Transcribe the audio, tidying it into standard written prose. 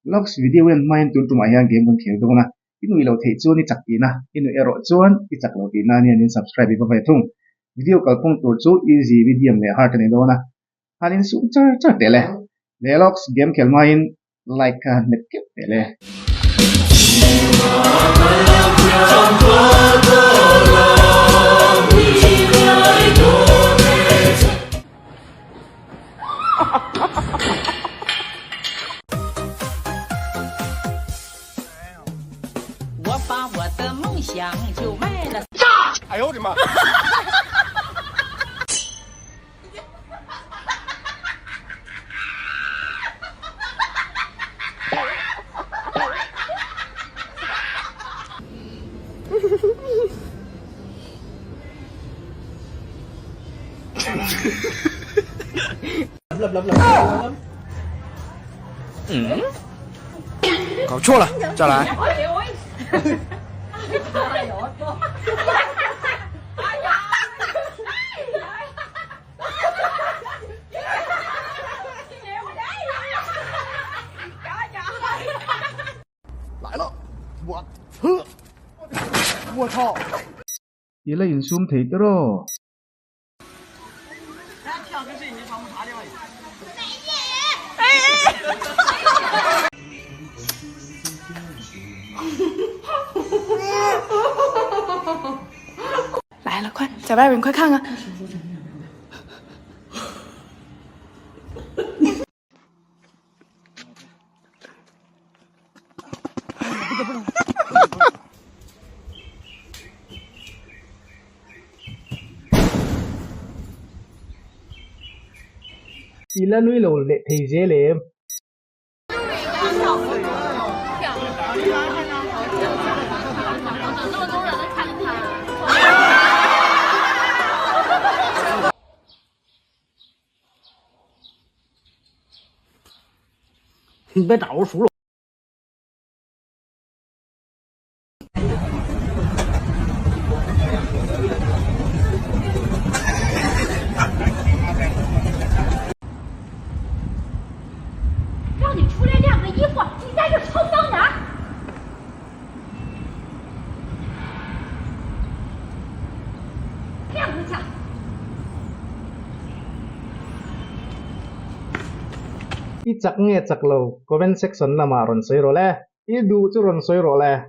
logs video wen main tun tu maya game kan khel dong na inu ilo the chuan ni chak ina inu ero chuan i chak lo tina ni anin subscribe ba vai thung video kalpung tur chu easy medium le hard ni dona hanin su cha cha tele logs game khel main like net kep tele我把我的梦想就卖了。哎呦我的妈！搞错了，再来。来了，我操ila in zoom thei tro 来了，快在外面快看看。ila nui lo le thei je le 你别打我熟了。让你出来晾个衣服，你在这臭桑拿。晾回去。i chak nge chak lo comment section lama ron soi ro le i du chu ron soi ro le